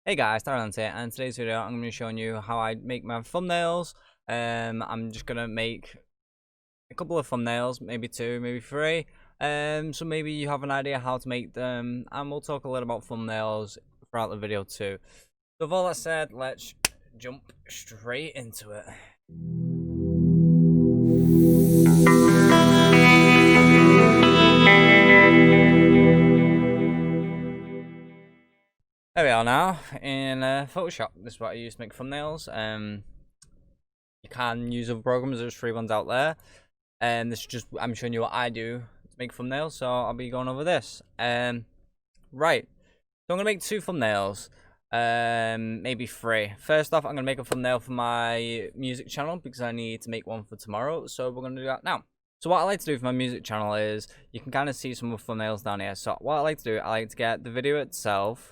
Hey guys, Darren here, and in today's video I'm going to be showing you how I make my thumbnails. I'm just going to make a couple of thumbnails, maybe two, maybe three. So maybe you have an idea how to make them, and we'll talk a little about thumbnails throughout the video too. So with all that said, let's jump straight into it. There we are now in Photoshop. This is what I use to make thumbnails. You can use other programs. There's free ones out there, and this is just I'm showing you what I do to make thumbnails. So I'll be going over this. Right. So I'm gonna make two thumbnails. Maybe three. First off, I'm gonna make a thumbnail for my music channel because I need to make one for tomorrow. So we're gonna do that now. So what I like to do for my music channel is you can kind of see some of the thumbnails down here. So what I like to do, I like to get the video itself.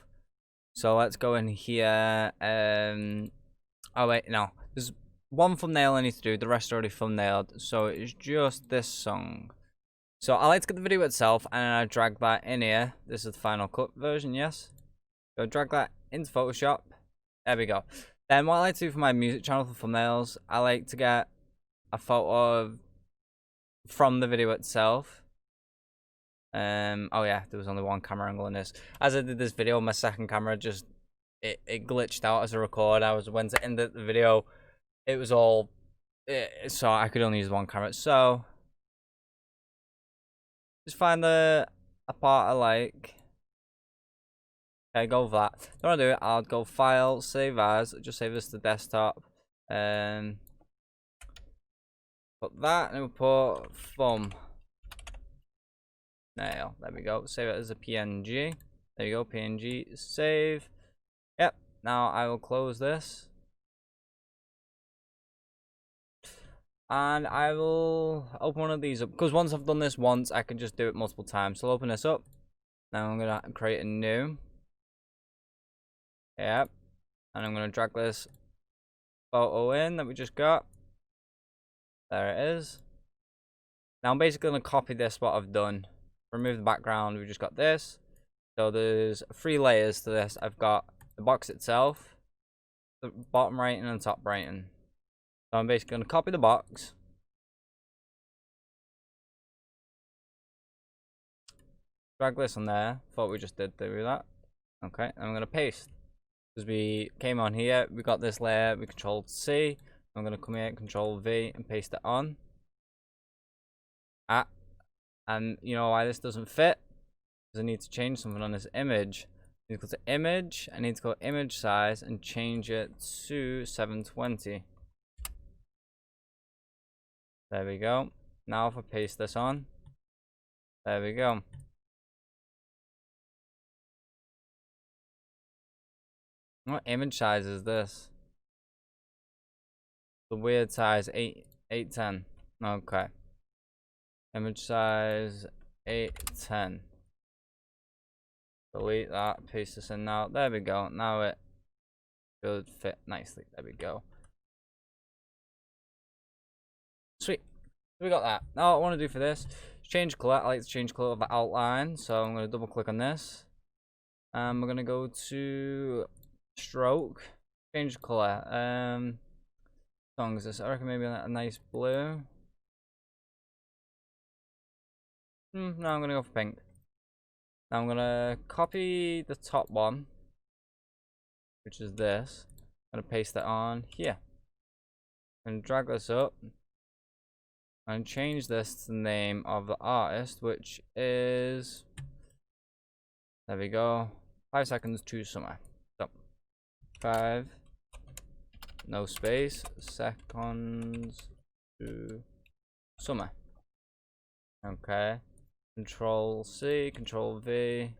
So let's go in here. Oh wait, no. There's one thumbnail I need to do. The rest are already thumbnailed. So it's just this song. So I like to get the video itself and I drag that in here. This is the Final Cut version, yes. So drag that into Photoshop. There we go. Then what I like to do for my music channel for thumbnails, I like to get a photo from the video itself. Oh yeah, there was only one camera angle in this. As I did this video, my second camera just it glitched out as a record. I was when to end the video, it was all so I could only use one camera. So just find a part I like. Okay, go with that. Don't want to do it. I'll go File, Save As. Just save this to desktop. Put that and we'll put thumb. Nail. There we go. Save it as a PNG. There you go. PNG. Save. Yep. Now I will close this. And I will open one of these up. Because once I've done this once, I can just do it multiple times. So I'll open this up. Now I'm going to create a new. Yep. And I'm going to drag this photo in that we just got. There it is. Now I'm basically going to copy this, what I've done. Remove the background, we just got this. So there's 3 layers to this. I've got the box itself, the bottom right and the top right. So I'm basically going to copy the box. Drag this on there. Thought we just did do that. Okay, and I'm going to paste. Because we came on here, we got this layer, we Control C. I'm going to come here, Control V and paste it on. And you know why this doesn't fit? Because I need to change something on this image. I need to go to image, I need to go image size and change it to 720. There we go. Now if I paste this on, there we go. What image size is this? The weird size 810. Okay. Image size 810. Delete that, paste this in now. There we go. Now it should fit nicely. There we go. Sweet. We got that. Now what I want to do for this is change color. I like to change color of the outline. So I'm going to double click on this. We're going to go to stroke. Change color. Song is this? I reckon maybe a nice blue. No, I'm gonna go for pink. Now I'm gonna copy the top one, which is this. I'm gonna paste it on here. And drag this up. And change this to the name of the artist, which is... There we go. 5 seconds to summer. So, 5, no space, seconds to summer. Okay. Control C, Control V.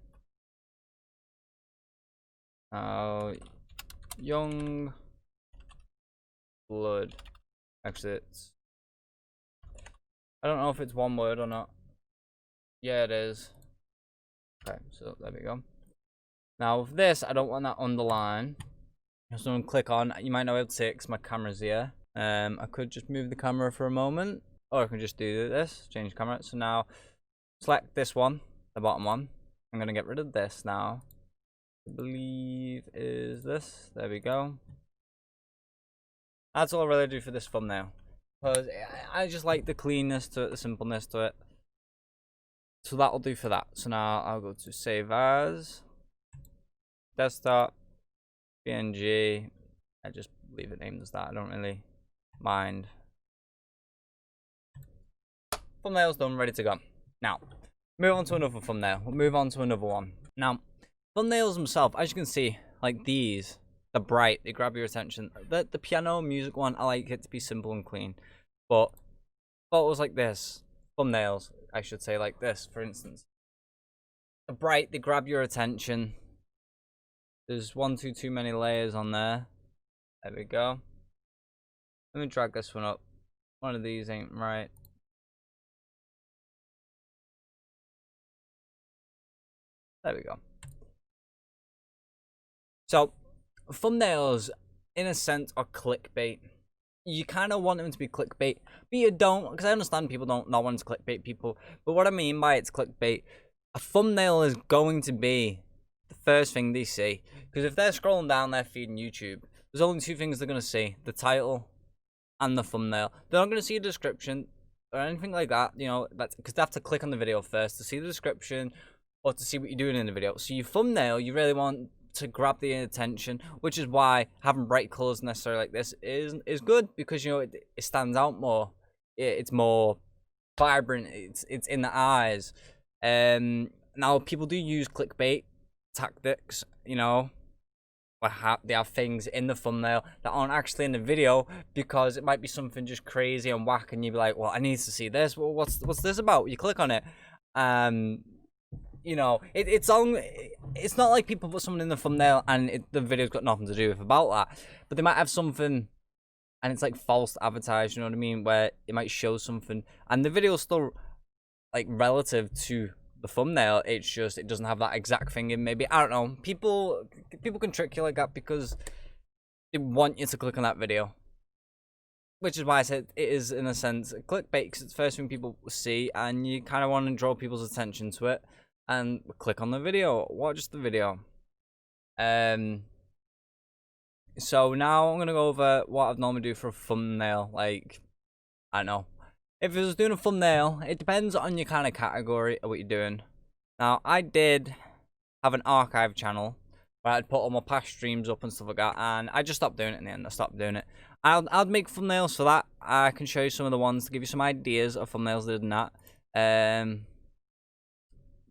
Now, young blood. Actually, I don't know if it's one word or not. Yeah, it is. Okay, so there we go. Now with this, I don't want that underline. So I'm gonna click on. You might not be able to see it because my camera's here. I could just move the camera for a moment, or I can just do this. Change camera. So now. Select this one, the bottom one. I'm going to get rid of this now. I believe is this. There we go. That's all I really do for this thumbnail. Because I just like the cleanness to it, the simpleness to it. So that'll do for that. So now I'll go to save as, desktop, PNG. I just leave it named as that. I don't really mind. Thumbnail's done, ready to go. Now, move on to another thumbnail. We'll move on to another one. Now, thumbnails themselves, as you can see, like these, they're bright, they grab your attention. The piano music one, I like it to be simple and clean. But photos like this, thumbnails, I should say like this, for instance. They're bright, they grab your attention. There's one too many layers on there. There we go. Let me drag this one up. One of these ain't right. There we go. So, thumbnails, in a sense, are clickbait. You kind of want them to be clickbait, but you don't, because I understand people don't not want to clickbait people. But what I mean by it's clickbait, a thumbnail is going to be the first thing they see. Because if they're scrolling down their feed on YouTube, there's only two things they're going to see: the title and the thumbnail. They're not going to see a description or anything like that, you know, that's because they have to click on the video first to see the description or to see what you're doing in the video. So your thumbnail, you really want to grab the attention, which is why having bright colors necessarily like this is good, because you know it stands out more. It's more vibrant. It's in the eyes. Now people do use clickbait tactics, you know, where they have things in the thumbnail that aren't actually in the video because it might be something just crazy and whack, and you'd be like, well, I need to see this. Well, what's this about? You click on it. You know, it's not like people put something in the thumbnail and the video's got nothing to do with about that, but they might have something and it's like false advertised, you know what I mean, where it might show something and the video's still like relative to the thumbnail. It's just it doesn't have that exact thing in. Maybe, I don't know, people can trick you like that because they want you to click on that video, which is why I said it is in a sense clickbait, because it's the first thing people see and you kind of want to draw people's attention to it and click on the video, watch the video. So now I'm gonna go over what I'd normally do for a thumbnail. Like, I don't know, if I was doing a thumbnail, it depends on your kind of category of what you're doing. Now, I did have an archive channel where I'd put all my past streams up and stuff like that, and I just stopped doing it in the end. I stopped doing it. I'd make thumbnails for that. I can show you some of the ones to give you some ideas of thumbnails that did that.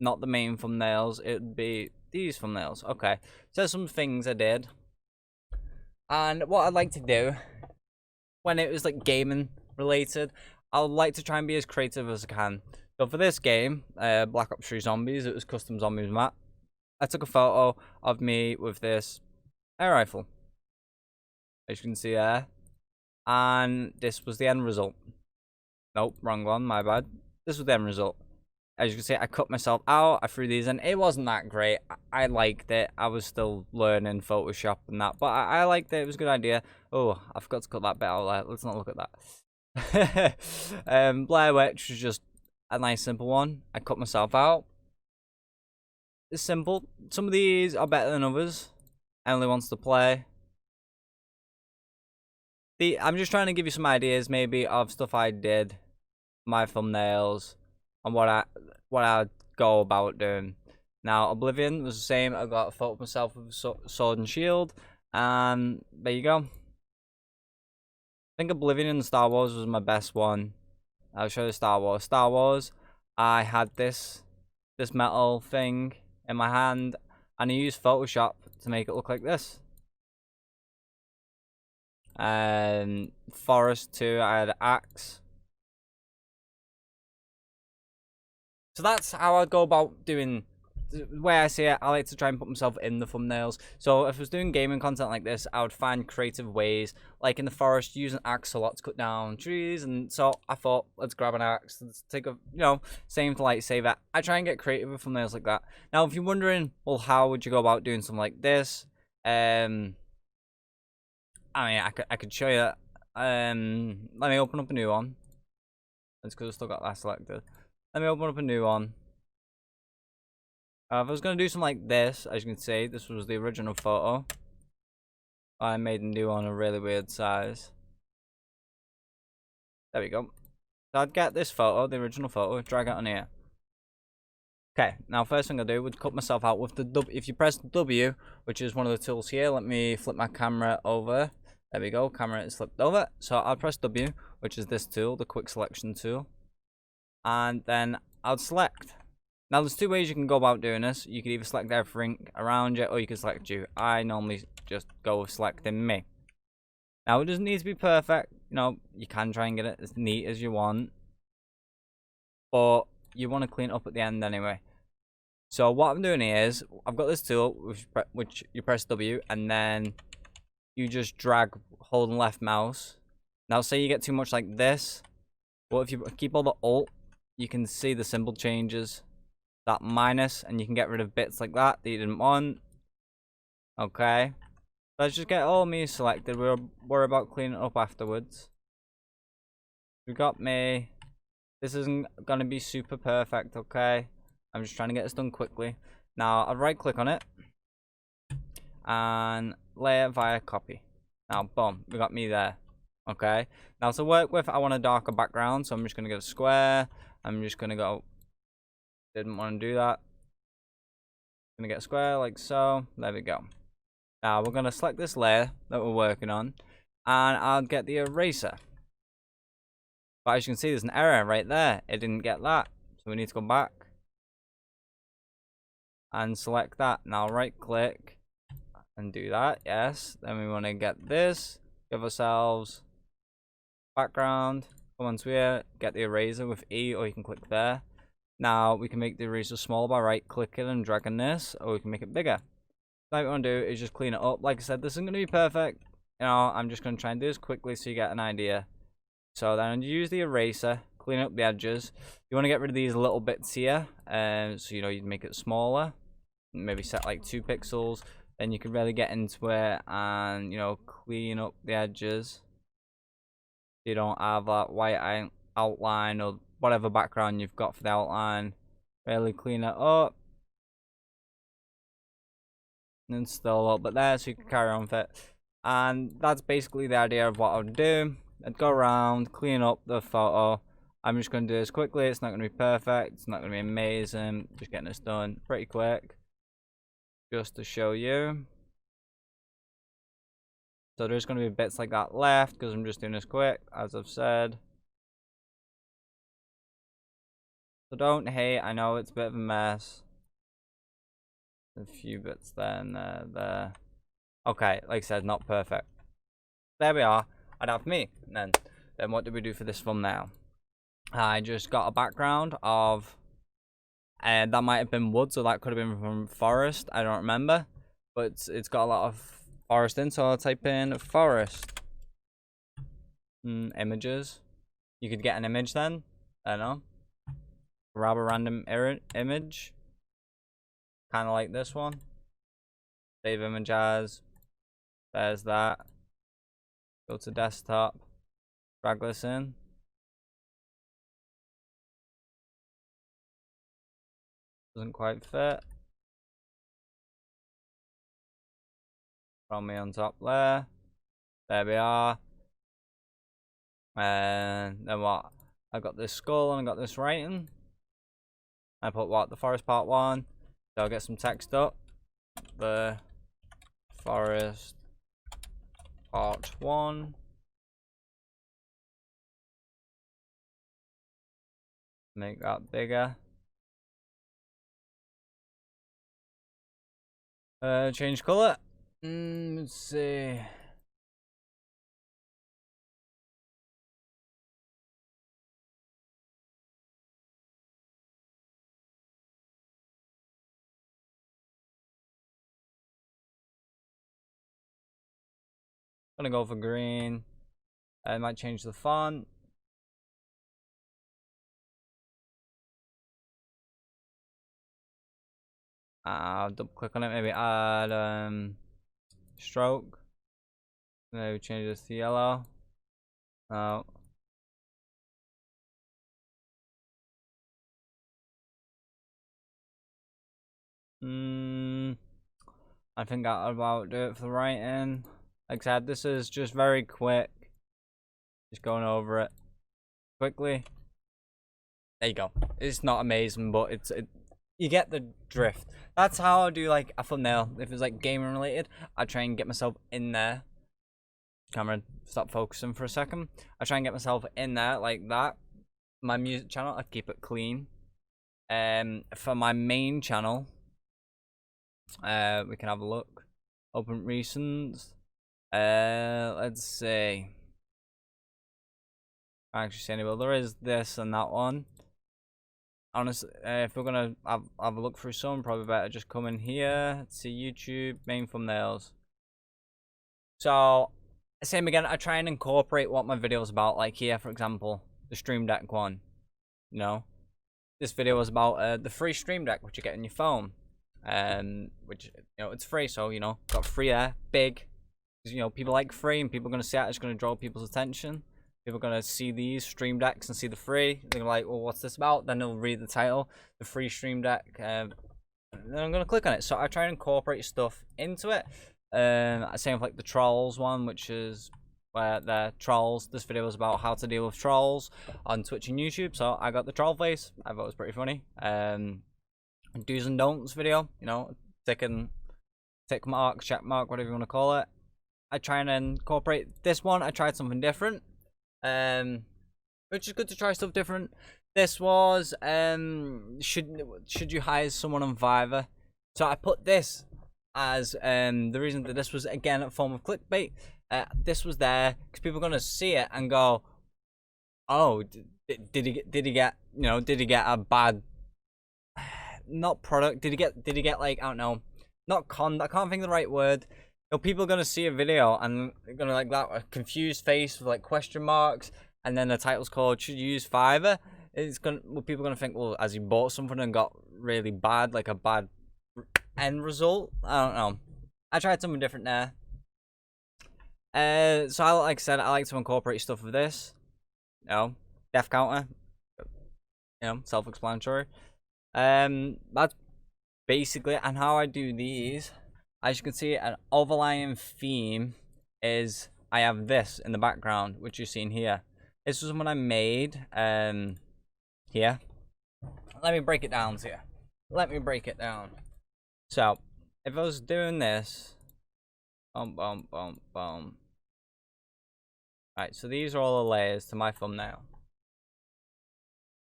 Not the main thumbnails, it'd be these thumbnails. Okay, so some things I did. And what I'd like to do, when it was like gaming related, I'd like to try and be as creative as I can. So for this game, Black Ops 3 Zombies, it was custom zombies map. I took a photo of me with this air rifle, as you can see there. And this was the end result. Nope, wrong one, my bad. This was the end result. As you can see, I cut myself out, I threw these in. It wasn't that great. I liked it. I was still learning Photoshop and that, but I liked it. It was a good idea. Oh, I forgot to cut that bit out. Let's not look at that. Blair Witch was just a nice, simple one. I cut myself out. It's simple. Some of these are better than others. Emily Wants to Play. I'm just trying to give you some ideas, maybe, of stuff I did, my thumbnails, and what I'd go about doing. Now, Oblivion was the same. I got a photo of myself with a sword and shield, and there you go. I think Oblivion and Star Wars was my best one. I'll show you Star Wars. Star Wars, I had this metal thing in my hand, and I used Photoshop to make it look like this. And Forest 2, I had an axe. So that's how I'd go about doing. The way I see it, I like to try and put myself in the thumbnails. So if I was doing gaming content like this, I would find creative ways, like in the forest, use an axe a lot to cut down trees. And so I thought, let's grab an axe, let's take a, you know, same to lightsaber. I try and get creative with thumbnails like that. Now, if you're wondering, well, how would you go about doing something like this? I mean, I could show you. Let me open up a new one. That's because I still got that selected. Let me open up a new one. If I was going to do something like this, as you can see, this was the original photo. I made them do on a really weird size. There we go. So I'd get this photo, the original photo, drag it on here. Okay, now first thing I do would cut myself out with the W. If you press W, which is one of the tools here, let me flip my camera over. There we go, camera is flipped over. So I'll press W, which is this tool, the quick selection tool. And then I'll select. Now there's two ways you can go about doing this. You can either select everything around you, or you can select you. I normally just go with selecting me. Now it doesn't need to be perfect. You know, you can try and get it as neat as you want, but you want to clean it up at the end anyway. So what I'm doing here is I've got this tool which you press W and then you just drag holding left mouse. Now say you get too much like this, well if you keep all the Alt, you can see the symbol changes, that minus, and you can get rid of bits like that you didn't want. Okay, let's just get all me selected. We'll worry about cleaning it up afterwards. We got me. This isn't gonna be super perfect, okay? I'm just trying to get this done quickly. Now, I'll right click on it and layer via copy. Now, boom, we got me there, okay? Now, to work with, I want a darker background, so I'm just gonna go square. I'm just gonna go, didn't want to do that. Gonna get a square like so. There we go. Now, we're gonna select this layer that we're working on, and I'll get the eraser. But as you can see, there's an error right there. It didn't get that. So we need to go back and select that. Now right click and do that. Yes. Then we want to get this. Give ourselves background. Come on to here. Get the eraser with E, or you can click there. Now we can make the eraser small by right clicking and dragging this, or we can make it bigger. What we want to do is just clean it up. Like I said, this isn't going to be perfect. You know, I'm just going to try and do this quickly so you get an idea. So then you use the eraser, clean up the edges. You want to get rid of these little bits here, so you know you'd make it smaller. Maybe set like 2 pixels. Then you can really get into it and you know clean up the edges. You don't have that white outline or whatever background you've got for the outline. Really clean it up. And still a little bit there, so you can carry on with it. And that's basically the idea of what I would do. I'd go around, clean up the photo. I'm just going to do this quickly. It's not going to be perfect. It's not going to be amazing. Just getting this done pretty quick. Just to show you. So there's going to be bits like that left because I'm just doing this quick, as I've said. So don't hate. I know it's a bit of a mess. A few bits there and there. Okay, like I said, not perfect. There we are. I'd have me. And then what do we do for this thumbnail? I just got a background of, and that might have been wood, so that could have been from forest. I don't remember, but it's got a lot of forest in, so I'll type in forest images. You could get an image then. I don't know. Grab a random image, kind of like this one. Save image as. There's that. Go to desktop. Drag this in. Doesn't quite fit. Throw me on top there. There we are. And then what? I got this skull and I got this writing. I put what? The forest part 1. So I'll get some text up. The forest part 1. Make that bigger. Change color. Let's see. Gonna go for green. I might change the font. I'll double click on it, maybe add stroke. Maybe change this to yellow. No. I think that'll about do it for the writing. Like I said, this is just very quick. Just going over it quickly. There you go. It's not amazing, but you get the drift. That's how I do like a thumbnail. If it's like gaming related, I try and get myself in there. Camera, stop focusing for a second. I try and get myself in there like that. My music channel, I keep it clean. For my main channel, we can have a look. Open recent. Let's see. I actually see any. Well, there is this and that one. Honestly, if we're gonna have a look through some, probably better just come in here. See YouTube main thumbnails. So same again. I try and incorporate what my video is about. Like here, for example, the Stream Deck one. You know, this video was about the free Stream Deck which you get on your phone, which it's free. So got free there, big. People like free, and people are gonna see it. It's gonna draw people's attention. People are going to see these Stream Decks and see the free. They're like, well, what's this about? Then they'll read the title, the free Stream Deck. And then I'm going to click on it. So I try and incorporate stuff into it. Same with like the Trolls one, which is where they're trolls. This video was about how to deal with trolls on Twitch and YouTube. So I got the troll face. I thought it was pretty funny. Do's and don'ts video, tick mark, check mark, whatever you want to call it. I try and incorporate this one. I tried something different. Which is good to try stuff different. This was should you hire someone on Fiverr? So I put this as the reason that this was again a form of clickbait. This was there because people are gonna see it and go, oh, did he get a bad not product? Did he get like, I don't know, not I can't think of the right word. People are gonna see a video and they're gonna like that a confused face with like question marks, and then the title's called "Should you use Fiverr?" People are gonna think, well, has he bought something and got really bad, like a bad end result? I don't know. I tried something different there. So like I said, I like to incorporate stuff with this. Death counter. Self-explanatory. That's basically it. And how I do these. As you can see, an overlying theme is I have this in the background, which you're seeing here. This was what I made here. Let me break it down to you. Let me break it down. So, if I was doing this, boom, boom, boom, boom. Right, so these are all the layers to my thumbnail.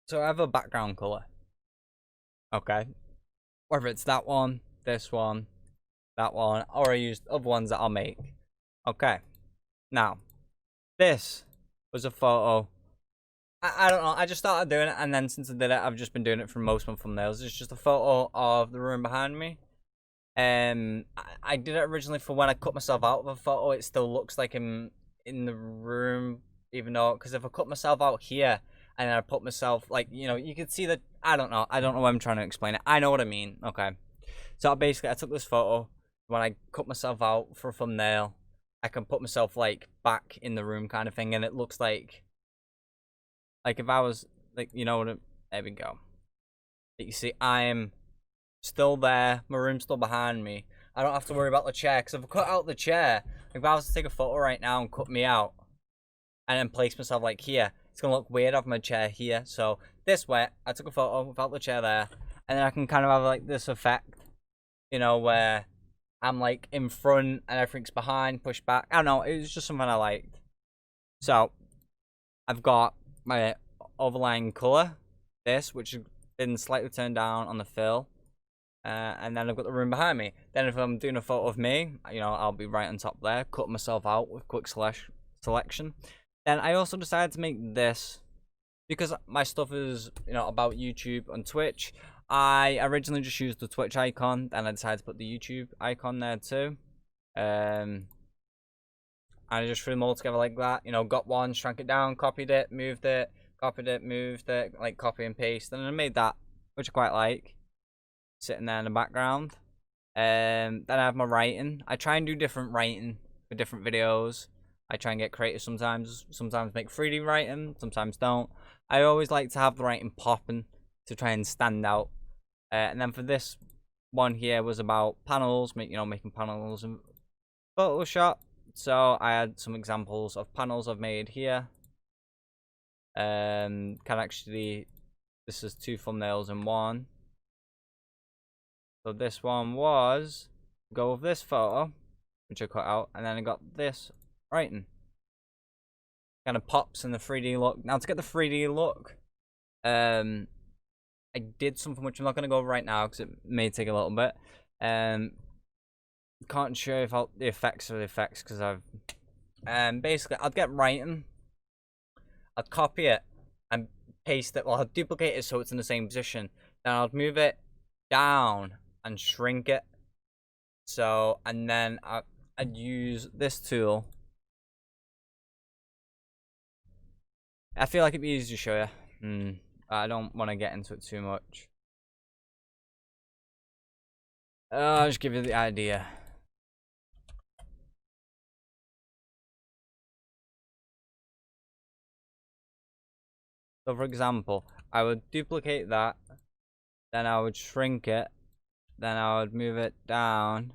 So I have a background color. Okay. Whether it's that one, this one, that one, or I used other ones that I'll make. Okay. Now, this was a photo. I don't know. I just started doing it, and then since I did it, I've just been doing it for most of my thumbnails. It's just a photo of the room behind me. I did it originally for when I cut myself out of a photo. It still looks like I'm in the room, even though, because if I cut myself out here and then I put myself like, you can see that. I don't know what I'm trying to explain it. I know what I mean. Okay. So basically, I took this photo. When I cut myself out for a thumbnail, I can put myself like back in the room kind of thing, and it looks like if I was like, there we go. You see, I'm still there. My room's still behind me. I don't have to worry about the chair, because if I cut out the chair, if I was to take a photo right now and cut me out, and then place myself like here, it's gonna look weird having my chair here. So this way, I took a photo without the chair there, and then I can kind of have like this effect, where I'm like in front and everything's behind, pushed back. I don't know, it was just something I liked. So I've got my overlying color, this, which has been slightly turned down on the fill. And then I've got the room behind me. Then if I'm doing a photo of me, I'll be right on top there, cut myself out with quick selection. Then I also decided to make this because my stuff is, about YouTube and Twitch. I originally just used the Twitch icon, and I decided to put the YouTube icon there too. I just threw them all together like that. Got one, shrunk it down, copied it, moved it, copied it, moved it, like copy and paste, and I made that, which I quite like, sitting there in the background. Then I have my writing. I try and do different writing for different videos. I try and get creative sometimes make 3D writing, sometimes don't. I always like to have the writing popping to try and stand out. And then for this one here was about panels, making panels in Photoshop So I had some examples of panels I've made here. Can actually, this is 2 thumbnails in one. So this one was go with this photo, which I cut out, and then I got this writing. Kind of pops in the 3D look. Now to get the 3D look, I did something which I'm not gonna go over right now because it may take a little bit. Can't show you the effects because I've basically I'd get writing, I'd copy it and paste it. Well, I'd duplicate it so it's in the same position. Then I'd move it down and shrink it. So, and then I'd use this tool. I feel like it'd be easy to show you. I don't want to get into it too much. I'll just give you the idea. So for example, I would duplicate that, then I would shrink it, then I would move it down.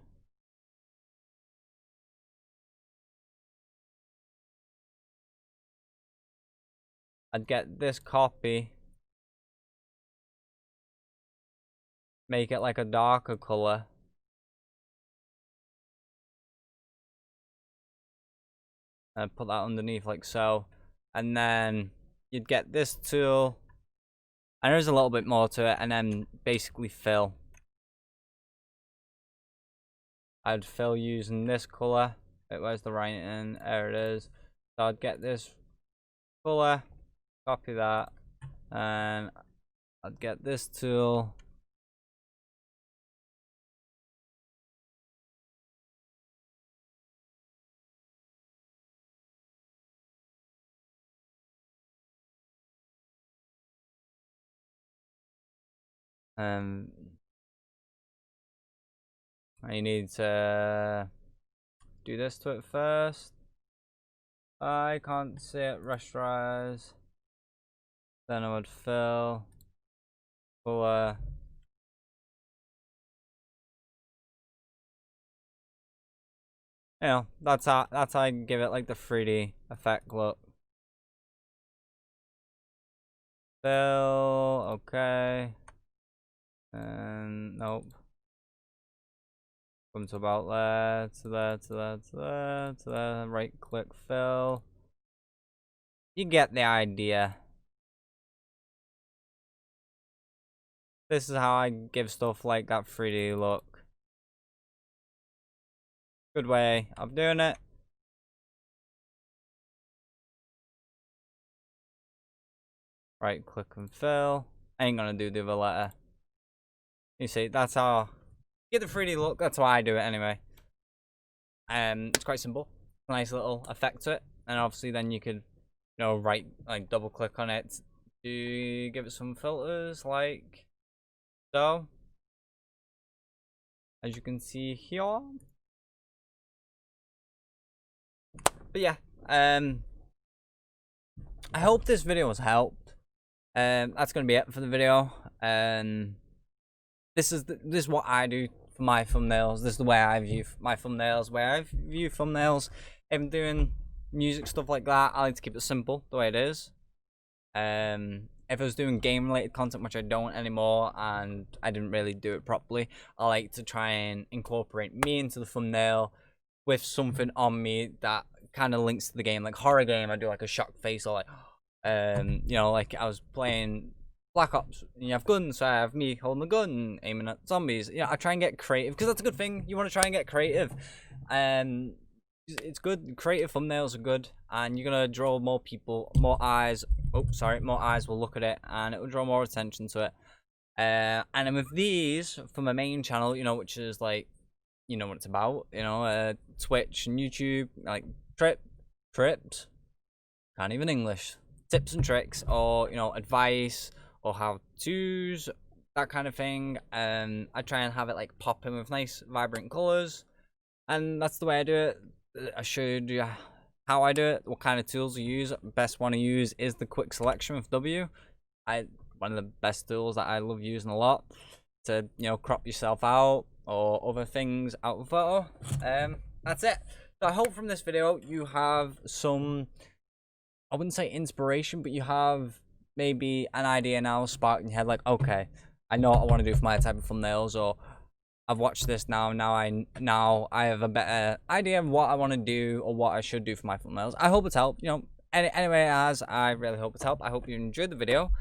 I'd get this copy, make it like a darker color. And put that underneath like so. And then you'd get this tool. And there's a little bit more to it. And then basically fill. I'd fill using this color. Where's the writing? There it is. So I'd get this color, copy that, and I'd get this tool. I need to do this to it first. I can't see it. Rasterize. Then I would fill. Color. You know, that's how I give it like the 3D effect look. Fill. Okay. And nope. Come to about there, to there, to there, to there, to there. Right click, fill. You get the idea. This is how I give stuff like that 3D look. Good way of doing it. Right click and fill. I ain't gonna do the other letter. You see, that's how get the 3D look. That's how I do it anyway. It's quite simple. Nice little effect to it, and obviously then you could, you know, double click on it to give it some filters, like so. As you can see here. But yeah, I hope this video has helped. That's gonna be it for the video. This is what I do for my thumbnails. This is the way I view my thumbnails. If I'm doing music stuff like that, I like to keep it simple, the way it is. If I was doing game related content, which I don't anymore, and I didn't really do it properly, I like to try and incorporate me into the thumbnail with something on me that kind of links to the game. Like horror game, I do like a shock face, or like you know, like I was playing Black Ops, and you have guns, so I have me holding the gun aiming at zombies. You know, I try and get creative because that's a good thing. You want to try and get creative. It's good. Creative thumbnails are good, and you're gonna draw more people, more eyes. Oh, sorry, more eyes will look at it, and it will draw more attention to it. And then with these for my main channel, you know, which is like, you know what it's about, you know, Twitch and YouTube, like trips, can't even English, tips and tricks, or you know, advice or how-tos, that kind of thing. I try and have it like popping with nice vibrant colors, and that's the way I do it. I showed you how I do it, what kind of tools I use. Best one to use is the quick selection with W. One of the best tools that I love using a lot to, you know, crop yourself out or other things out of photo. That's it. So I hope from this video you have some, I wouldn't say inspiration, but you have maybe an idea now sparked in your head, like, okay, I know what I want to do for my type of thumbnails, or I've watched this now I have a better idea of what I want to do or what I should do for my thumbnails. I hope it's helped, you know. Anyway, as I really hope it's helped. I hope you enjoyed the video.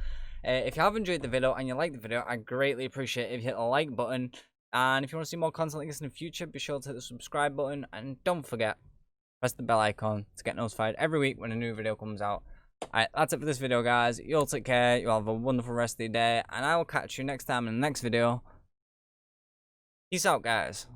If you have enjoyed the video and you like the video, I greatly appreciate it if you hit the like button. And if you want to see more content like this in the future, be sure to hit the subscribe button. And don't forget, press the bell icon to get notified every week when a new video comes out. Alright, that's it for this video, guys. You all take care. You all have a wonderful rest of the day. And I will catch you next time in the next video. Peace out, guys.